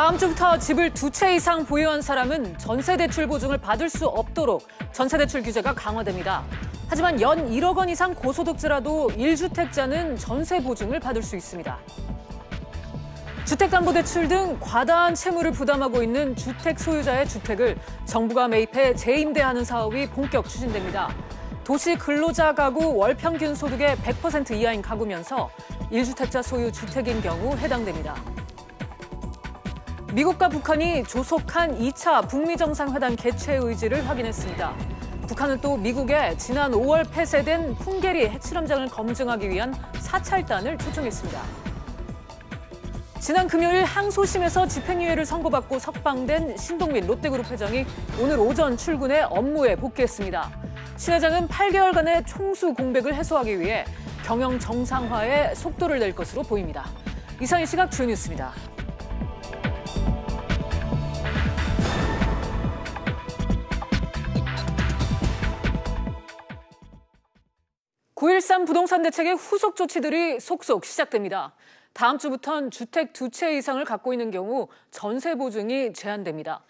다음 주부터 집을 2채 이상 보유한 사람은 전세대출 보증을 받을 수 없도록 전세대출 규제가 강화됩니다. 하지만 연 1억 원 이상 고소득자라도 1주택자는 전세 보증을 받을 수 있습니다. 주택담보대출 등 과다한 채무를 부담하고 있는 주택 소유자의 주택을 정부가 매입해 재임대하는 사업이 본격 추진됩니다. 도시 근로자 가구 월 평균 소득의 100% 이하인 가구면서 1주택자 소유 주택인 경우 해당됩니다. 미국과 북한이 조속한 2차 북미 정상회담 개최 의지를 확인했습니다. 북한은 또 미국에 지난 5월 폐쇄된 풍계리 핵실험장을 검증하기 위한 사찰단을 초청했습니다. 지난 금요일 항소심에서 집행유예를 선고받고 석방된 신동민 롯데그룹 회장이 오늘 오전 출근해 업무에 복귀했습니다. 신 회장은 8개월간의 총수 공백을 해소하기 위해 경영 정상화에 속도를 낼 것으로 보입니다. 이상 이 시각 주요 뉴스입니다. (9.13) 부동산 대책의 후속 조치들이 속속 시작됩니다. 다음 주부터는 주택 2채 이상을 갖고 있는 경우 전세 보증이 제한됩니다.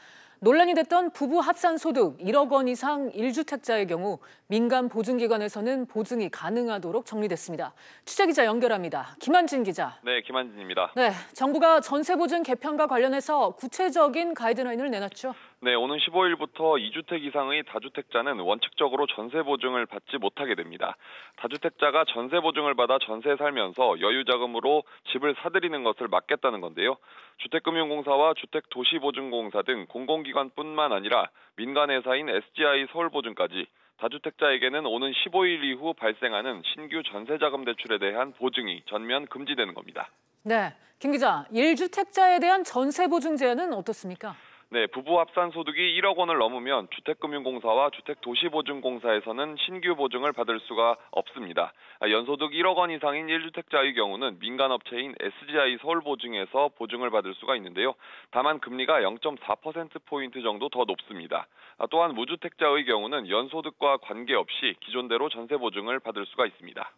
논란이 됐던 부부 합산 소득 1억 원 이상 1주택자의 경우 민간 보증기관에서는 보증이 가능하도록 정리됐습니다. 취재기자 연결합니다. 김한진 기자. 네, 김한진입니다. 네, 정부가 전세 보증 개편과 관련해서 구체적인 가이드라인을 내놨죠. 네, 오는 15일부터 2주택 이상의 다주택자는 원칙적으로 전세 보증을 받지 못하게 됩니다. 다주택자가 전세 보증을 받아 전세에 살면서 여유 자금으로 집을 사들이는 것을 막겠다는 건데요. 주택금융공사와 주택도시보증공사 등 공공기관뿐만 아니라 민간회사인 SGI 서울보증까지 다주택자에게는 오는 15일 이후 발생하는 신규 전세자금 대출에 대한 보증이 전면 금지되는 겁니다. 네, 김 기자, 1주택자에 대한 전세 보증 제한은 어떻습니까? 네, 부부 합산 소득이 1억 원을 넘으면 주택금융공사와 주택도시보증공사에서는 신규 보증을 받을 수가 없습니다. 연소득 1억 원 이상인 1주택자의 경우는 민간업체인 SGI 서울보증에서 보증을 받을 수가 있는데요. 다만 금리가 0.4%포인트 정도 더 높습니다. 또한 무주택자의 경우는 연소득과 관계없이 기존대로 전세 보증을 받을 수가 있습니다.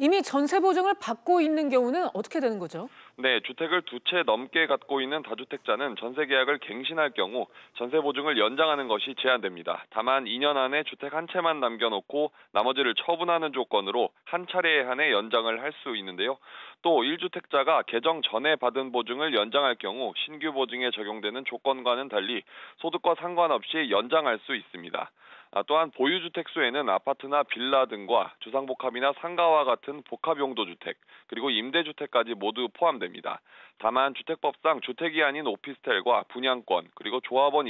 이미 전세 보증을 받고 있는 경우는 어떻게 되는 거죠? 네, 주택을 2채 넘게 갖고 있는 다주택자는 전세 계약을 갱신할 경우 전세 보증을 연장하는 것이 제한됩니다. 다만 2년 안에 주택 한 채만 남겨놓고 나머지를 처분하는 조건으로 한 차례에 한해 연장을 할 수 있는데요. 또 1주택자가 개정 전에 받은 보증을 연장할 경우 신규 보증에 적용되는 조건과는 달리 소득과 상관없이 연장할 수 있습니다. 또한 보유주택 수에는 아파트나 빌라 등과 주상복합이나 상가와 같은 복합용도주택, 그리고 임대주택까지 모두 포함됩니다. 다만 주택법상 주택이 아닌 오피스텔과 분양권, 그리고 조합원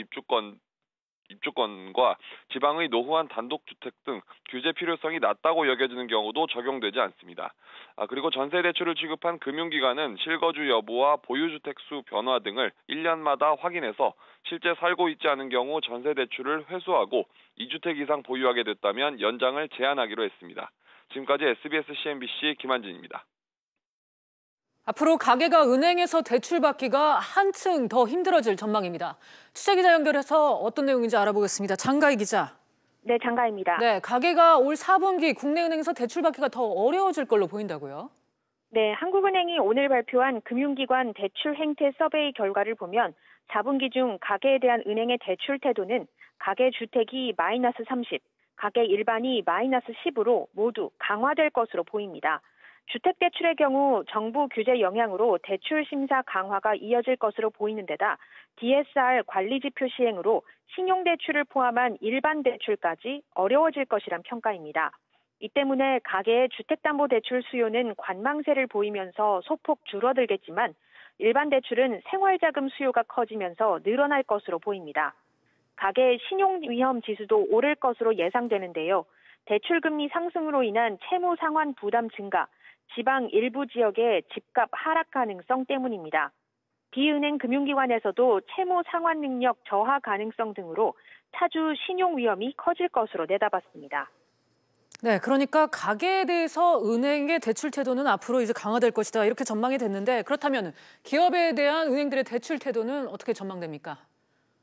입주권과 지방의 노후한 단독주택 등 규제 필요성이 낮다고 여겨지는 경우도 적용되지 않습니다. 그리고 전세대출을 취급한 금융기관은 실거주 여부와 보유주택 수 변화 등을 1년마다 확인해서 실제 살고 있지 않은 경우 전세대출을 회수하고 2주택 이상 보유하게 됐다면 연장을 제한하기로 했습니다. 지금까지 SBS CNBC 김한진입니다. 앞으로 가계가 은행에서 대출받기가 한층 더 힘들어질 전망입니다. 취재기자 연결해서 어떤 내용인지 알아보겠습니다. 장가희 기자. 네, 장가희입니다. 네, 가계가 올 4분기 국내은행에서 대출받기가 더 어려워질 걸로 보인다고요? 네, 한국은행이 오늘 발표한 금융기관 대출 행태 서베이 결과를 보면 4분기 중 가계에 대한 은행의 대출 태도는 가계 주택이 마이너스 30, 가계 일반이 마이너스 10으로 모두 강화될 것으로 보입니다. 주택대출의 경우 정부 규제 영향으로 대출 심사 강화가 이어질 것으로 보이는 데다 DSR 관리지표 시행으로 신용대출을 포함한 일반 대출까지 어려워질 것이란 평가입니다. 이 때문에 가계의 주택담보대출 수요는 관망세를 보이면서 소폭 줄어들겠지만 일반 대출은 생활자금 수요가 커지면서 늘어날 것으로 보입니다. 가계의 신용위험 지수도 오를 것으로 예상되는데요. 대출금리 상승으로 인한 채무 상환 부담 증가, 지방 일부 지역의 집값 하락 가능성 때문입니다. 비은행 금융기관에서도 채무 상환 능력 저하 가능성 등으로 차주 신용 위험이 커질 것으로 내다봤습니다. 네, 그러니까 가계에 대해서 은행의 대출 태도는 앞으로 이제 강화될 것이다 이렇게 전망이 됐는데 그렇다면 기업에 대한 은행들의 대출 태도는 어떻게 전망됩니까?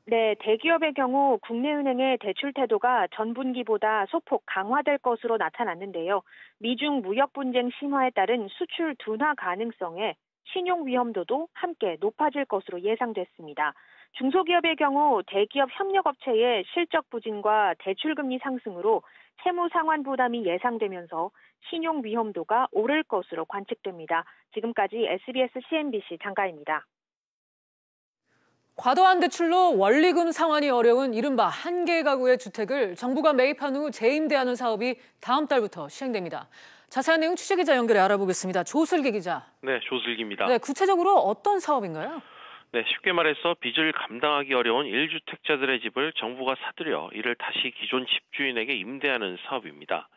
네, 대기업의 경우 국내은행의 대출 태도가 전분기보다 소폭 강화될 것으로 나타났는데요. 미중 무역 분쟁 심화에 따른 수출 둔화 가능성에 신용 위험도도 함께 높아질 것으로 예상됐습니다. 중소기업의 경우 대기업 협력업체의 실적 부진과 대출금리 상승으로 채무 상환 부담이 예상되면서 신용 위험도가 오를 것으로 관측됩니다. 지금까지 SBS CNBC 장가입니다. 과도한 대출로 원리금 상환이 어려운 이른바 한계 가구의 주택을 정부가 매입한 후 재임대하는 사업이 다음 달부터 시행됩니다. 자세한 내용 취재기자 연결해 알아보겠습니다. 조슬기 기자. 네, 조슬기입니다. 네, 구체적으로 어떤 사업인가요? 네, 쉽게 말해서 빚을 감당하기 어려운 1주택자들의 집을 정부가 사들여 이를 다시 기존 집주인에게 임대하는 사업입니다.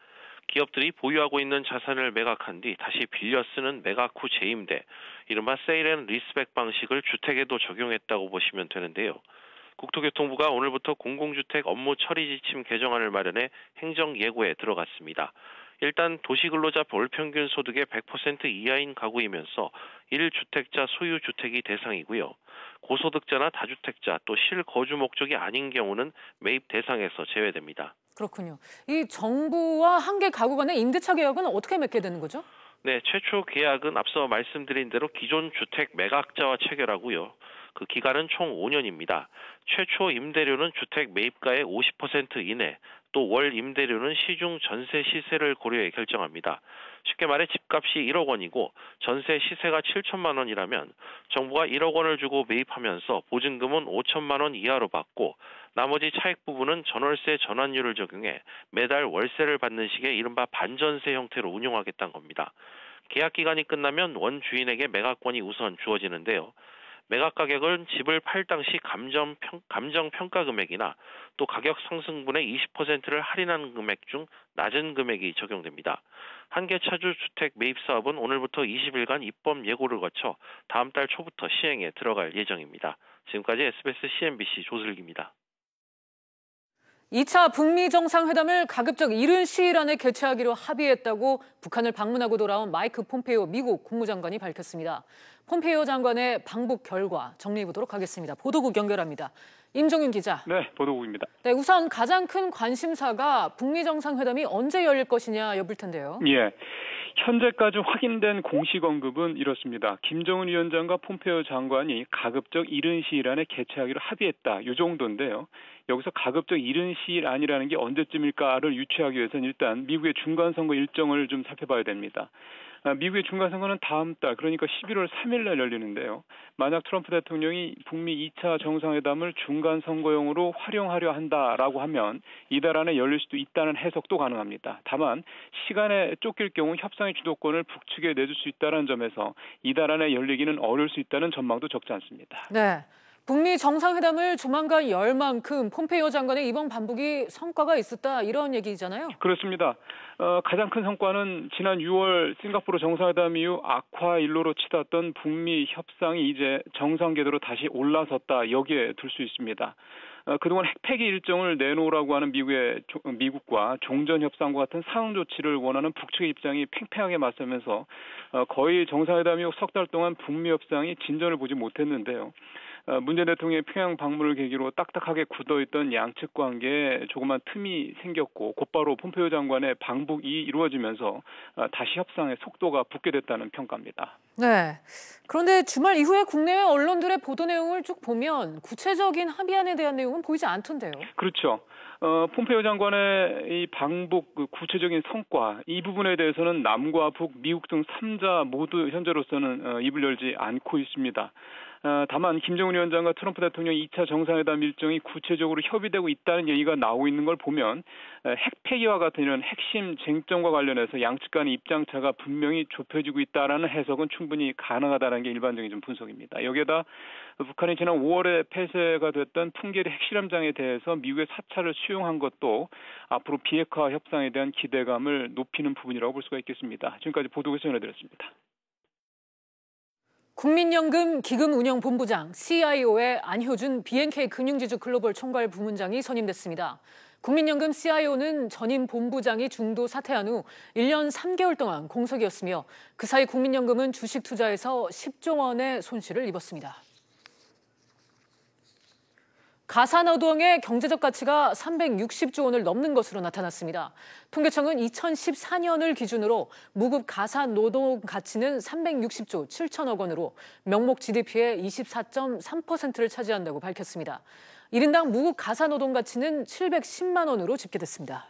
기업들이 보유하고 있는 자산을 매각한 뒤 다시 빌려 쓰는 매각 후 재임대, 이른바 세일 앤 리스백 방식을 주택에도 적용했다고 보시면 되는데요. 국토교통부가 오늘부터 공공주택 업무 처리 지침 개정안을 마련해 행정 예고에 들어갔습니다. 일단 도시근로자 월평균 소득의 100% 이하인 가구이면서 1주택자 소유주택이 대상이고요. 고소득자나 다주택자 또 실거주 목적이 아닌 경우는 매입 대상에서 제외됩니다. 그렇군요. 이 정부와 한계 가구 간의 임대차 계약은 어떻게 맺게 되는 거죠? 네, 최초 계약은 앞서 말씀드린 대로 기존 주택 매각자와 체결하고요. 그 기간은 총 5년입니다. 최초 임대료는 주택 매입가의 50% 이내, 또 월 임대료는 시중 전세 시세를 고려해 결정합니다. 쉽게 말해 집값이 1억 원이고 전세 시세가 7천만 원이라면 정부가 1억 원을 주고 매입하면서 보증금은 5천만 원 이하로 받고 나머지 차익 부분은 전월세 전환율을 적용해 매달 월세를 받는 식의 이른바 반전세 형태로 운용하겠다는 겁니다. 계약 기간이 끝나면 원 주인에게 매각권이 우선 주어지는데요. 매각 가격은 집을 팔 당시 감정 평가 금액이나 또 가격 상승분의 20%를 할인하는 금액 중 낮은 금액이 적용됩니다. 한계 차주 주택 매입 사업은 오늘부터 20일간 입법 예고를 거쳐 다음 달 초부터 시행에 들어갈 예정입니다. 지금까지 SBS CNBC 조슬기입니다. 2차 북미 정상회담을 가급적 이른 시일 안에 개최하기로 합의했다고 북한을 방문하고 돌아온 마이크 폼페이오 미국 국무장관이 밝혔습니다. 폼페이오 장관의 방북 결과 정리해 보도록 하겠습니다. 보도국 연결합니다. 임종윤 기자. 네, 보도국입니다. 네, 우선 가장 큰 관심사가 북미 정상회담이 언제 열릴 것이냐 여부일 텐데요. 예. 현재까지 확인된 공식 언급은 이렇습니다. 김정은 위원장과 폼페이오 장관이 가급적 이른 시일 안에 개최하기로 합의했다. 이 정도인데요. 여기서 가급적 이른 시일 안이라는 게 언제쯤일까를 유추하기 위해서는 일단 미국의 중간선거 일정을 좀 살펴봐야 됩니다. 미국의 중간선거는 다음 달, 그러니까 11월 3일 날 열리는데요. 만약 트럼프 대통령이 북미 2차 정상회담을 중간선거용으로 활용하려 한다라고 하면 이달 안에 열릴 수도 있다는 해석도 가능합니다. 다만 시간에 쫓길 경우 협상의 주도권을 북측에 내줄 수 있다는 점에서 이달 안에 열리기는 어려울 수 있다는 전망도 적지 않습니다. 네. 북미 정상회담을 조만간 열 만큼 폼페이오 장관의 이번 방북이 성과가 있었다 이런 얘기잖아요. 그렇습니다. 가장 큰 성과는 지난 6월 싱가포르 정상회담 이후 악화 일로로 치닫던 북미 협상이 이제 정상 궤도로 다시 올라섰다 여기에 둘 수 있습니다. 그동안 핵폐기 일정을 내놓으라고 하는 미국과 종전 협상과 같은 상응 조치를 원하는 북측의 입장이 팽팽하게 맞서면서 거의 정상회담 이후 석 달 동안 북미 협상이 진전을 보지 못했는데요. 문재인 대통령의 평양 방문을 계기로 딱딱하게 굳어있던 양측 관계에 조그만 틈이 생겼고 곧바로 폼페이오 장관의 방북이 이루어지면서 다시 협상의 속도가 붙게 됐다는 평가입니다. 네. 그런데 주말 이후에 국내외 언론들의 보도 내용을 쭉 보면 구체적인 합의안에 대한 내용은 보이지 않던데요. 그렇죠. 폼페이오 장관의 이 방북 구체적인 성과 이 부분에 대해서는 남과 북, 미국 등 3자 모두 현재로서는 입을 열지 않고 있습니다. 다만 김정은 위원장과 트럼프 대통령 2차 정상회담 일정이 구체적으로 협의되고 있다는 얘기가 나오고 있는 걸 보면 핵폐기와 같은 이런 핵심 쟁점과 관련해서 양측 간의 입장차가 분명히 좁혀지고 있다는 해석은 충분히 가능하다는 게 일반적인 좀 분석입니다. 여기에다 북한이 지난 5월에 폐쇄가 됐던 풍계리 핵실험장에 대해서 미국의 사찰을 수용한 것도 앞으로 비핵화 협상에 대한 기대감을 높이는 부분이라고 볼 수가 있겠습니다. 지금까지 보도국에서 전해드렸습니다. 국민연금 기금운영본부장 CIO의 안효준 BNK 금융지주 글로벌 총괄 부문장이 선임됐습니다. 국민연금 CIO는 전임 본부장이 중도 사퇴한 후 1년 3개월 동안 공석이었으며 그 사이 국민연금은 주식 투자에서 10조 원의 손실을 입었습니다. 가사노동의 경제적 가치가 360조 원을 넘는 것으로 나타났습니다. 통계청은 2014년을 기준으로 무급 가사노동 가치는 360조 7천억 원으로 명목 GDP의 24.3%를 차지한다고 밝혔습니다. 1인당 무급 가사노동 가치는 710만 원으로 집계됐습니다.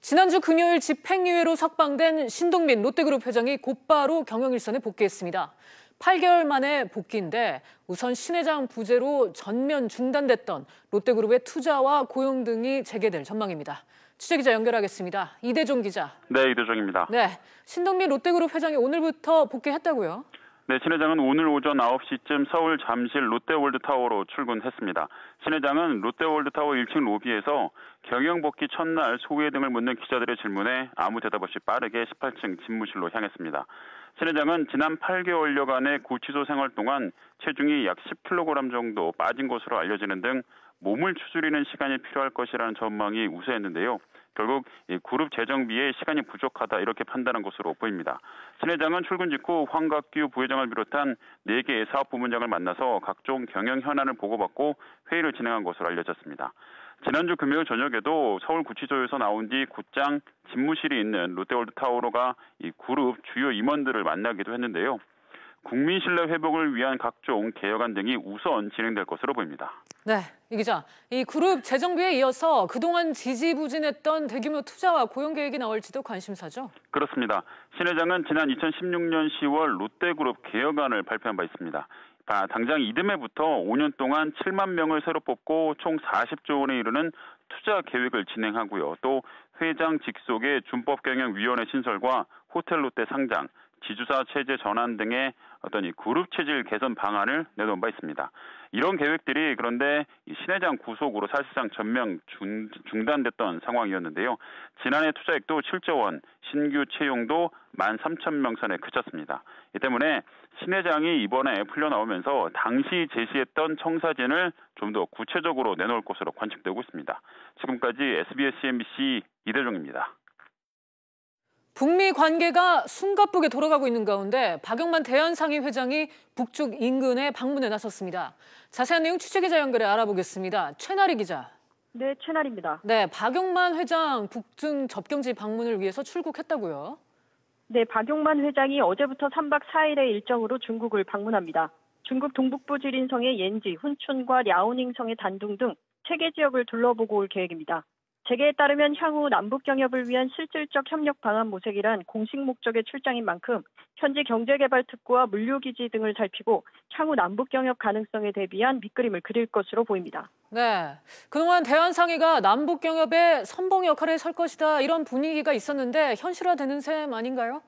지난주 금요일 집행유예로 석방된 신동빈 롯데그룹 회장이 곧바로 경영일선에 복귀했습니다. 8개월 만에 복귀인데 우선 신 회장 부재로 전면 중단됐던 롯데그룹의 투자와 고용 등이 재개될 전망입니다. 취재기자 연결하겠습니다. 이대종 기자. 네, 이대종입니다. 네, 신동빈 롯데그룹 회장이 오늘부터 복귀했다고요? 네, 신 회장은 오늘 오전 9시쯤 서울 잠실 롯데월드타워로 출근했습니다. 신 회장은 롯데월드타워 1층 로비에서 경영 복귀 첫날 소회 등을 묻는 기자들의 질문에 아무 대답 없이 빠르게 18층 집무실로 향했습니다. 신 회장은 지난 8개월여간의 구치소 생활 동안 체중이 약 10kg 정도 빠진 것으로 알려지는 등 몸을 추스리는 시간이 필요할 것이라는 전망이 우세했는데요. 결국 그룹 재정비에 시간이 부족하다 이렇게 판단한 것으로 보입니다. 신 회장은 출근 직후 황각규 부회장을 비롯한 4개의 사업부문장을 만나서 각종 경영 현안을 보고받고 회의를 진행한 것으로 알려졌습니다. 지난주 금요일 저녁에도 서울구치소에서 나온 뒤 곧장 집무실이 있는 롯데월드타워로가 이 그룹 주요 임원들을 만나기도 했는데요. 국민 신뢰 회복을 위한 각종 개혁안 등이 우선 진행될 것으로 보입니다. 네, 이 기자. 이 그룹 재정비에 이어서 그동안 지지부진했던 대규모 투자와 고용 계획이 나올지도 관심사죠? 그렇습니다. 신 회장은 지난 2016년 10월 롯데그룹 개혁안을 발표한 바 있습니다. 당장 이듬해부터 5년 동안 7만 명을 새로 뽑고 총 40조 원에 이르는 투자 계획을 진행하고요. 또 회장 직속의 준법경영위원회 신설과 호텔 롯데 상장, 지주사 체제 전환 등의 어떤 이 그룹 체질 개선 방안을 내놓은 바 있습니다. 이런 계획들이 그런데 신 회장 구속으로 사실상 전면 중단됐던 상황이었는데요. 지난해 투자액도 7조 원, 신규 채용도 13,000명 선에 그쳤습니다. 이 때문에 신 회장이 이번에 풀려나오면서 당시 제시했던 청사진을 좀 더 구체적으로 내놓을 것으로 관측되고 있습니다. 지금까지 SBS CNBC 이대종입니다. 북미 관계가 숨가쁘게 돌아가고 있는 가운데 박용만 대한상의 회장이 북쪽 인근에 방문에 나섰습니다. 자세한 내용 취재기자 연결해 알아보겠습니다. 최나리 기자. 네, 최나리입니다. 네, 박용만 회장 북중 접경지 방문을 위해서 출국했다고요? 네, 박용만 회장이 어제부터 3박 4일의 일정으로 중국을 방문합니다. 중국 동북부 지린성의 옌지, 훈춘과 랴오닝성의 단둥 등 3개 지역을 둘러보고 올 계획입니다. 재계에 따르면 향후 남북 경협을 위한 실질적 협력 방안 모색이란 공식 목적의 출장인 만큼 현지 경제개발 특구와 물류기지 등을 살피고 향후 남북 경협 가능성에 대비한 밑그림을 그릴 것으로 보입니다. 네, 그동안 대한상의가 남북 경협의 선봉 역할에 설 것이다 이런 분위기가 있었는데 현실화되는 셈 아닌가요?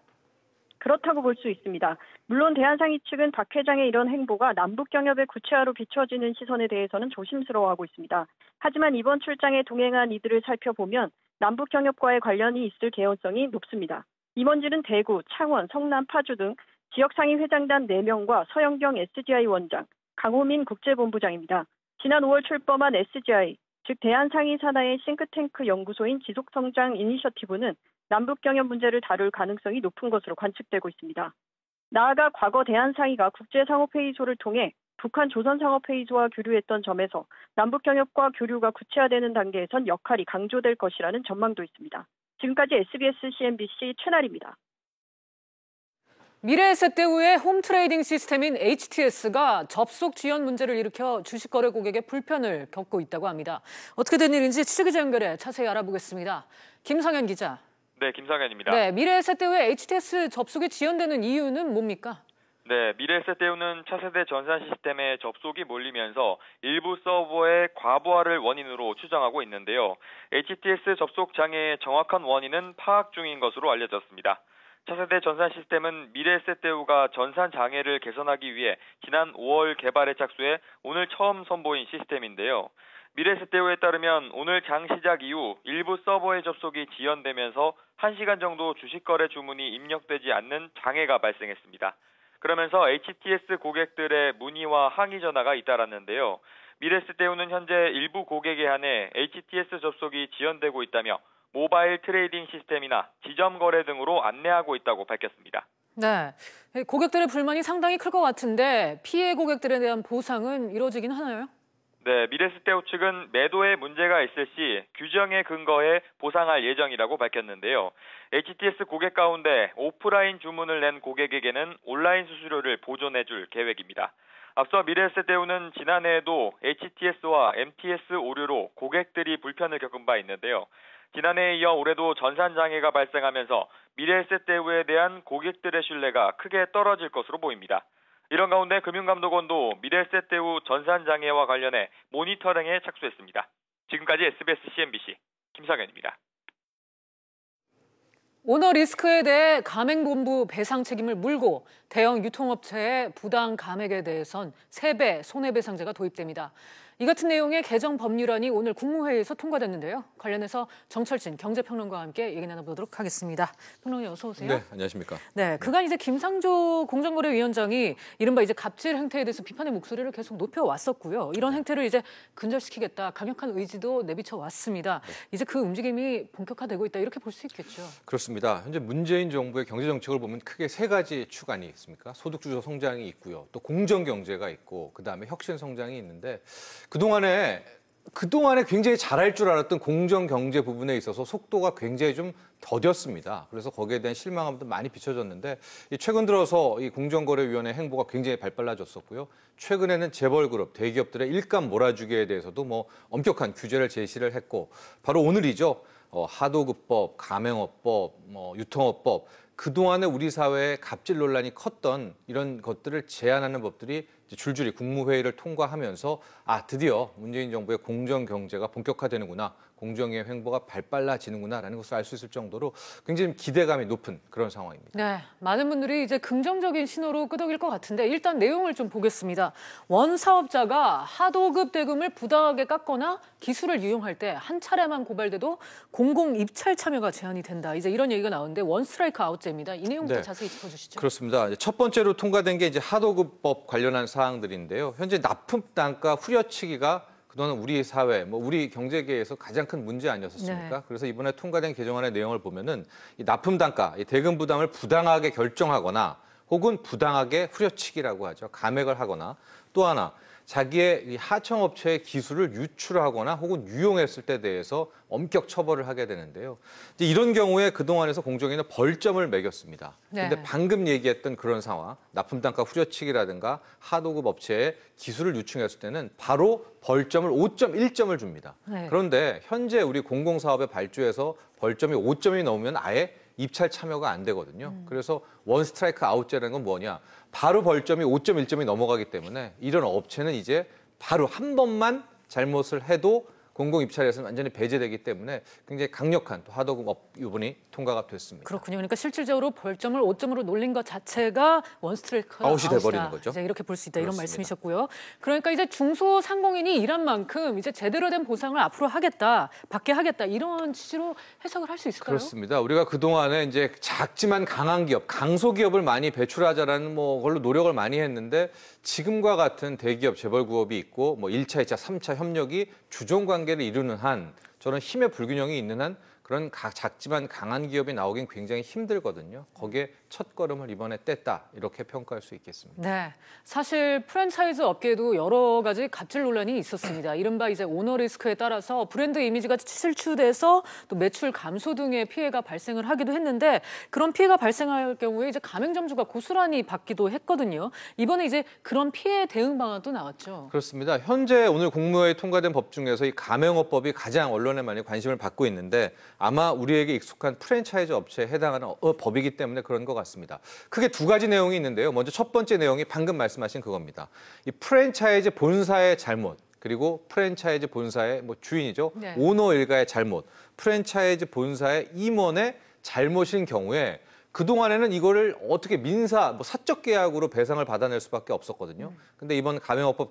그렇다고 볼 수 있습니다. 물론 대한상의 측은 박 회장의 이런 행보가 남북 경협의 구체화로 비춰지는 시선에 대해서는 조심스러워하고 있습니다. 하지만 이번 출장에 동행한 이들을 살펴보면 남북 경협과의 관련이 있을 개연성이 높습니다. 임원진은 대구, 창원, 성남, 파주 등 지역상의 회장단 4명과 서영경 SGI 원장, 강호민 국제본부장입니다. 지난 5월 출범한 SGI, 즉 대한상의 산하의 싱크탱크 연구소인 지속성장 이니셔티브는 남북 경협 문제를 다룰 가능성이 높은 것으로 관측되고 있습니다. 나아가 과거 대한상의가 국제상업회의소를 통해 북한 조선상업회의소와 교류했던 점에서 남북 경협과 교류가 구체화되는 단계에선 역할이 강조될 것이라는 전망도 있습니다. 지금까지 SBS CNBC 최나리입니다. 미래에셋대우의 홈트레이딩 시스템인 HTS가 접속 지연 문제를 일으켜 주식거래 고객의 불편을 겪고 있다고 합니다. 어떻게 된 일인지 취재기자 연결해 자세히 알아보겠습니다. 김성현 기자. 네, 김성현입니다. 네, 미래에셋대우의 HTS 접속이 지연되는 이유는 뭡니까? 네, 미래에셋대우는 차세대 전산 시스템에 접속이 몰리면서 일부 서버의 과부하를 원인으로 추정하고 있는데요. HTS 접속 장애의 정확한 원인은 파악 중인 것으로 알려졌습니다. 차세대 전산 시스템은 미래에셋대우가 전산 장애를 개선하기 위해 지난 5월 개발에 착수해 오늘 처음 선보인 시스템인데요. 미래에셋대우에 따르면 오늘 장 시작 이후 일부 서버의 접속이 지연되면서 1시간 정도 주식거래 주문이 입력되지 않는 장애가 발생했습니다. 그러면서 HTS 고객들의 문의와 항의 전화가 잇따랐는데요. 미래에셋대우는 현재 일부 고객에 한해 HTS 접속이 지연되고 있다며 모바일 트레이딩 시스템이나 지점 거래 등으로 안내하고 있다고 밝혔습니다. 네, 고객들의 불만이 상당히 클 것 같은데 피해 고객들에 대한 보상은 이루어지긴 하나요? 네, 미래에셋대우 측은 매도에 문제가 있을 시 규정에 근거해 보상할 예정이라고 밝혔는데요. HTS 고객 가운데 오프라인 주문을 낸 고객에게는 온라인 수수료를 보존해줄 계획입니다. 앞서 미래에셋대우는 지난해에도 HTS와 MTS 오류로 고객들이 불편을 겪은 바 있는데요. 지난해에 이어 올해도 전산장애가 발생하면서 미래에셋대우에 대한 고객들의 신뢰가 크게 떨어질 것으로 보입니다. 이런 가운데 금융감독원도 미래에셋대우 전산장애와 관련해 모니터링에 착수했습니다. 지금까지 SBS CNBC 김상현입니다. 오너 리스크에 대해 가맹본부 배상 책임을 물고 대형 유통업체의 부당 감액에 대해선 3배 손해배상제가 도입됩니다. 이 같은 내용의 개정 법률안이 오늘 국무회의에서 통과됐는데요. 관련해서 정철진 경제평론가와 함께 얘기 나눠보도록 하겠습니다. 평론가님 어서 오세요. 네, 안녕하십니까. 네, 그간 이제 김상조 공정거래위원장이 이른바 이제 갑질 행태에 대해서 비판의 목소리를 계속 높여왔었고요. 이런 행태를 이제 근절시키겠다 강력한 의지도 내비쳐 왔습니다. 이제 그 움직임이 본격화되고 있다 이렇게 볼 수 있겠죠. 그렇습니다. 현재 문재인 정부의 경제 정책을 보면 크게 3가지 축 아니겠습니까? 소득주도 성장이 있고요. 또 공정 경제가 있고 그다음에 혁신 성장이 있는데 그동안에 굉장히 잘할 줄 알았던 공정 경제 부분에 있어서 속도가 굉장히 좀 더뎠습니다. 그래서 거기에 대한 실망감도 많이 비춰졌는데 최근 들어서 이 공정거래위원회 행보가 굉장히 발빨라졌었고요. 최근에는 재벌그룹, 대기업들의 일감 몰아주기에 대해서도 뭐 엄격한 규제를 제시를 했고 바로 오늘이죠. 하도급법, 가맹업법, 유통업법 그동안에 우리 사회에 갑질 논란이 컸던 이런 것들을 제한하는 법들이 줄줄이 국무회의를 통과하면서 드디어 문재인 정부의 공정 경제가 본격화되는구나, 공정의 횡보가 발빨라지는구나라는 것을 알 수 있을 정도로 굉장히 기대감이 높은 그런 상황입니다. 네, 많은 분들이 이제 긍정적인 신호로 끄덕일 것 같은데 일단 내용을 좀 보겠습니다. 원 사업자가 하도급 대금을 부당하게 깎거나 기술을 이용할 때 한 차례만 고발돼도 공공 입찰 참여가 제한이 된다. 이제 이런 얘기가 나오는데 원 스트라이크 아웃제입니다. 이 내용부터 네. 자세히 짚어주시죠. 그렇습니다. 첫 번째로 통과된 게 이제 하도급법 관련한 사항들인데요. 현재 납품 단가 후려치기가 그동안 우리 사회, 우리 경제계에서 가장 큰 문제 아니었습니까? 네. 그래서 이번에 통과된 개정안의 내용을 보면은 이 납품 단가, 이 대금 부담을 부당하게 결정하거나 혹은 부당하게 후려치기라고 하죠. 감액을 하거나 또 하나 자기의 이 하청업체의 기술을 유출하거나 혹은 유용했을 때 대해서 엄격 처벌을 하게 되는데요. 이제 이런 경우에 그동안에서 공정위는 벌점을 매겼습니다. 그런데 네. 방금 얘기했던 그런 상황, 납품단가 후려치기라든가 하도급 업체의 기술을 유출했을 때는 바로 벌점을 5.1점을 줍니다. 네. 그런데 현재 우리 공공사업에 발주해서 벌점이 5점이 넘으면 아예 입찰 참여가 안 되거든요. 그래서 원 스트라이크 아웃제라는 건 뭐냐? 바로 벌점이 5.1점이 넘어가기 때문에 이런 업체는 이제 바로 한 번만 잘못을 해도 공공 입찰에서는 완전히 배제되기 때문에 굉장히 강력한 또 하도급 부분이 통과가 됐습니다. 그렇군요. 그러니까 실질적으로 벌점을 5점으로 놀린 것 자체가 원 스트라이크 아웃이 돼버리는 거죠. 이제 이렇게 볼 수 있다 이런 그렇습니다. 말씀이셨고요. 그러니까 이제 중소상공인이 일한 만큼 이제 제대로 된 보상을 앞으로 받게 하겠다 이런 취지로 해석을 할 수 있을까요? 그렇습니다. 우리가 그동안에 이제 작지만 강한 기업, 강소기업을 많이 배출하자라는 걸로 노력을 많이 했는데 지금과 같은 대기업 재벌구업이 있고 1차, 2차, 3차 협력이 주종 관계를 이루는 한 저는 힘의 불균형이 있는 한 그런 작지만 강한 기업이 나오긴 굉장히 힘들거든요. 거기에 첫걸음을 이번에 뗐다 이렇게 평가할 수 있겠습니다. 네, 사실 프랜차이즈 업계에도 여러 가지 갑질 논란이 있었습니다. 이른바 이제 오너 리스크에 따라서 브랜드 이미지가 실추돼서 또 매출 감소 등의 피해가 발생을 하기도 했는데 그런 피해가 발생할 경우에 이제 가맹점주가 고스란히 받기도 했거든요. 이번에 이제 그런 피해 대응 방안도 나왔죠. 그렇습니다. 현재 오늘 국무회의 통과된 법 중에서 이 가맹업법이 가장 언론에 많이 관심을 받고 있는데 아마 우리에게 익숙한 프랜차이즈 업체에 해당하는 법이기 때문에 그런 것 같습니다. 크게 2가지 내용이 있는데요. 먼저 첫 번째 내용이 방금 말씀하신 그겁니다. 이 프랜차이즈 본사의 잘못, 그리고 프랜차이즈 본사의 주인이죠. 네. 오너 일가의 잘못, 프랜차이즈 본사의 임원의 잘못인 경우에 그동안에는 이거를 어떻게 사적 계약으로 배상을 받아낼 수밖에 없었거든요. 근데 이번 가맹업법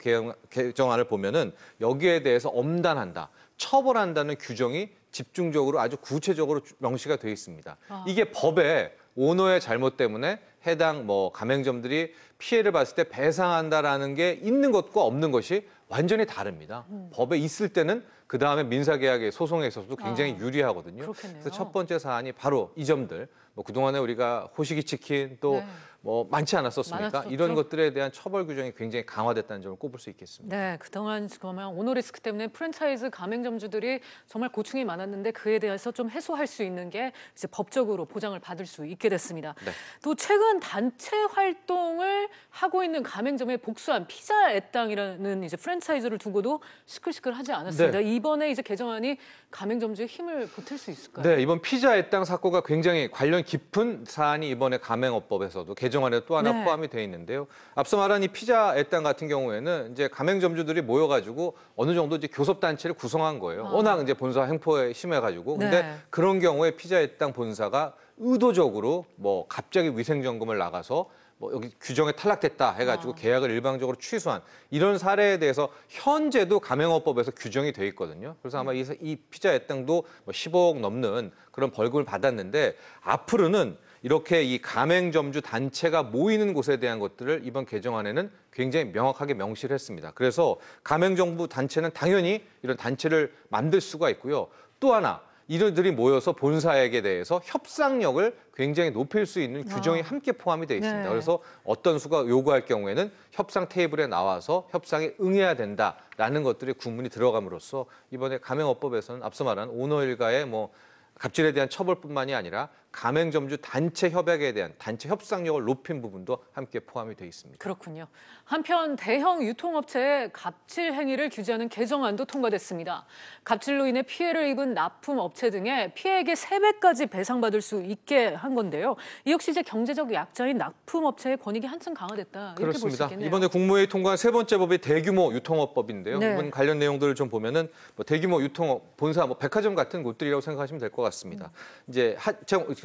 개정안을 보면은 여기에 대해서 엄단한다, 처벌한다는 규정이 집중적으로 아주 구체적으로 명시가 돼 있습니다. 이게 법에 오너의 잘못 때문에 해당 가맹점들이 피해를 봤을 때 배상한다라는 게 있는 것과 없는 것이 완전히 다릅니다. 법에 있을 때는 그다음에 민사계약의 소송에 있어서도 굉장히 유리하거든요. 그렇겠네요. 그래서 첫 번째 사안이 바로 이 점들. 뭐 그동안에 우리가 호식이 치킨 또 뭐 많지 않았었습니까? 많았었죠. 이런 것들에 대한 처벌 규정이 굉장히 강화됐다는 점을 꼽을 수 있겠습니다. 네, 그동안 그러면 오너리스크 때문에 프랜차이즈 가맹점주들이 정말 고충이 많았는데 그에 대해서 좀 해소할 수 있는 게 이제 법적으로 보장을 받을 수 있게 됐습니다. 네. 또 최근 단체 활동을 하고 있는 가맹점에 복수한 피자 애땅이라는 이제 프랜차이즈를 두고도 시끌시끌하지 않았습니다. 네. 이번에 이제 개정안이 가맹점주의 힘을 보탤 수 있을까요? 네, 이번 피자 애땅 사건과 굉장히 관련 깊은 사안이 이번에 가맹업법에서도 개정안에 또 하나 포함이 돼 있는데요. 앞서 말한 이 피자 애땅 같은 경우에는 이제 가맹점주들이 모여가지고 어느 정도 이제 교섭단체를 구성한 거예요. 워낙 이제 본사 횡포에 심해가지고. 근데 그런 경우에 피자 애땅 본사가 의도적으로 뭐 갑자기 위생점검을 나가서 뭐 여기 규정에 탈락됐다 해가지고 계약을 일방적으로 취소한 이런 사례에 대해서 현재도 가맹업법에서 규정이 돼 있거든요. 그래서 아마 이 피자 애땅도 뭐 15억 넘는 그런 벌금을 받았는데 앞으로는 이렇게 이 가맹점주 단체가 모이는 곳에 대한 것들을 이번 개정안에는 굉장히 명확하게 명시를 했습니다. 그래서 가맹점주 단체는 당연히 이런 단체를 만들 수가 있고요. 또 하나 이들이 모여서 본사에게 대해서 협상력을 굉장히 높일 수 있는 규정이 함께 포함이 돼 있습니다. 네. 그래서 어떤 수가 요구할 경우에는 협상 테이블에 나와서 협상에 응해야 된다라는 것들이 구문이 들어감으로써 이번에 가맹업법에서는 앞서 말한 오너 일가의 뭐 갑질에 대한 처벌뿐만이 아니라 가맹점주 단체 협약에 대한 단체 협상력을 높인 부분도 함께 포함이 돼 있습니다. 그렇군요. 한편 대형 유통업체의 갑질 행위를 규제하는 개정안도 통과됐습니다. 갑질로 인해 피해를 입은 납품업체 등의 피해액의 3배까지 배상받을 수 있게 한 건데요. 이 역시 이제 경제적 약자인 납품업체의 권익이 한층 강화됐다. 이렇게 볼 수 그렇습니다. 있겠네요. 이번에 국무회의 통과한 세 번째 법이 대규모 유통업법인데요. 네. 이번 관련 내용들을 좀 보면은 뭐 대규모 유통업 본사, 뭐 백화점 같은 곳들이라고 생각하시면 될 것 같습니다. 이제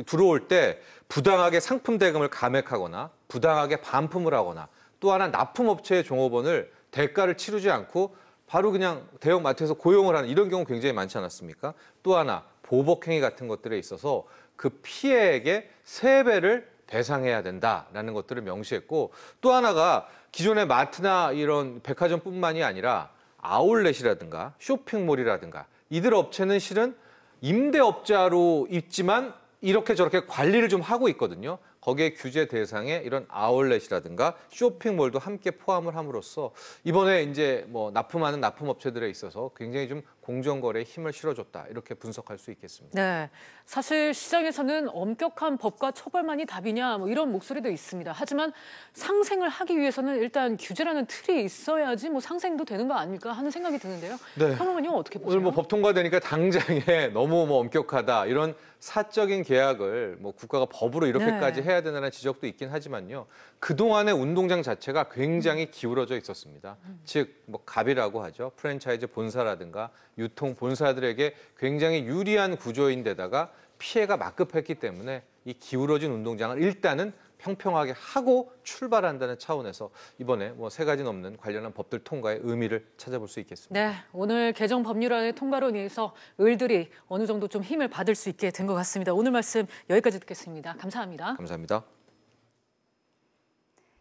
들어올 때 부당하게 상품 대금을 감액하거나 부당하게 반품을 하거나 또 하나 납품업체의 종업원을 대가를 치르지 않고 바로 그냥 대형마트에서 고용을 하는 이런 경우 굉장히 많지 않았습니까? 또 하나 보복행위 같은 것들에 있어서 그 피해액의 3배를 배상해야 된다라는 것들을 명시했고 또 하나가 기존의 마트나 이런 백화점뿐만이 아니라 아울렛이라든가 쇼핑몰이라든가 이들 업체는 실은 임대업자로 있지만 이렇게 저렇게 관리를 좀 하고 있거든요. 거기에 규제 대상에 이런 아울렛이라든가 쇼핑몰도 함께 포함을 함으로써 이번에 이제 뭐 납품하는 납품업체들에 있어서 굉장히 좀 공정거래에 힘을 실어줬다 이렇게 분석할 수 있겠습니다. 네, 사실 시장에서는 엄격한 법과 처벌만이 답이냐 뭐 이런 목소리도 있습니다. 하지만 상생을 하기 위해서는 일단 규제라는 틀이 있어야지 뭐 상생도 되는 거 아닐까 하는 생각이 드는데요. 네. 평론가님 어떻게 보세요? 오늘 뭐 법 통과되니까 당장에 너무 뭐 엄격하다 이런 사적인 계약을 뭐 국가가 법으로 이렇게까지 해야 된다는 지적도 있긴 하지만요. 그동안의 운동장 자체가 굉장히 기울어져 있었습니다. 즉 뭐 갑이라고 하죠. 프랜차이즈 본사라든가 유통 본사들에게 굉장히 유리한 구조인데다가 피해가 막급했기 때문에 이 기울어진 운동장을 일단은 평평하게 하고 출발한다는 차원에서 이번에 뭐 3가지 넘는 관련한 법들 통과의 의미를 찾아볼 수 있겠습니다. 네, 오늘 개정 법률안의 통과로 인해서 을들이 어느 정도 좀 힘을 받을 수 있게 된 것 같습니다. 오늘 말씀 여기까지 듣겠습니다. 감사합니다. 감사합니다.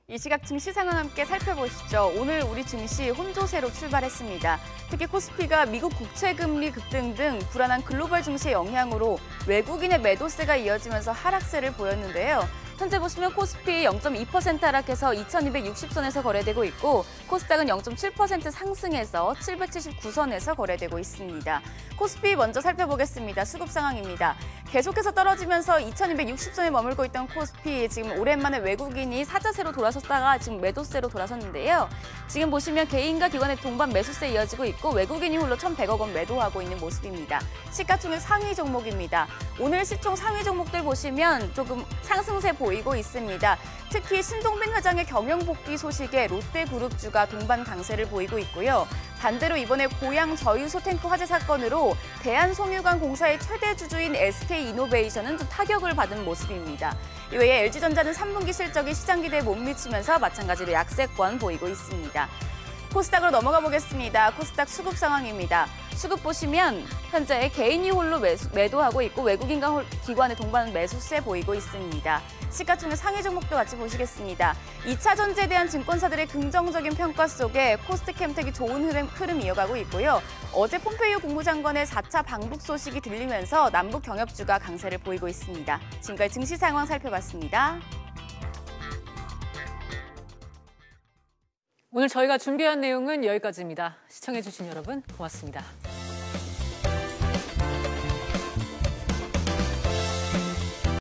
이 시각 증시 상황 함께 살펴보시죠. 오늘 우리 증시 혼조세로 출발했습니다. 특히 코스피가 미국 국채금리 급등 등 불안한 글로벌 증시의 영향으로 외국인의 매도세가 이어지면서 하락세를 보였는데요. 현재 보시면 코스피 0.2% 하락해서 2260선에서 거래되고 있고 코스닥은 0.7% 상승해서 779선에서 거래되고 있습니다. 코스피 먼저 살펴보겠습니다. 수급 상황입니다. 계속해서 떨어지면서 2260선에 머물고 있던 코스피 지금 오랜만에 외국인이 사자세로 돌아섰다가 지금 매도세로 돌아섰는데요. 지금 보시면 개인과 기관의 동반 매수세 이어지고 있고 외국인이 홀로 1,100억 원 매도하고 있는 모습입니다. 시가총액 상위 종목입니다. 오늘 시총 상위 종목들 보시면 조금 상승세 보이고 있습니다. 특히 신동빈 회장의 경영 복귀 소식에 롯데그룹주가 동반 강세를 보이고 있고요. 반대로 이번에 고양 저유소 탱크 화재 사건으로 대한송유관공사의 최대 주주인 SK이노베이션은 좀 타격을 받은 모습입니다. 이외에 LG전자는 3분기 실적이 시장 기대에 못 미치면서 마찬가지로 약세권 보이고 있습니다. 코스닥으로 넘어가 보겠습니다. 코스닥 수급 상황입니다. 수급 보시면 현재 개인이 홀로 매도하고 있고 외국인 기관의 동반 매수세 보이고 있습니다. 시가총액 상위 종목도 같이 보시겠습니다. 2차 전지에 대한 증권사들의 긍정적인 평가 속에 코스트캠텍이 좋은 흐름 이어가고 있고요. 어제 폼페이오 국무장관의 4차 방북 소식이 들리면서 남북 경협주가 강세를 보이고 있습니다. 지금까지 증시 상황 살펴봤습니다. 오늘 저희가 준비한 내용은 여기까지입니다. 시청해주신 여러분 고맙습니다.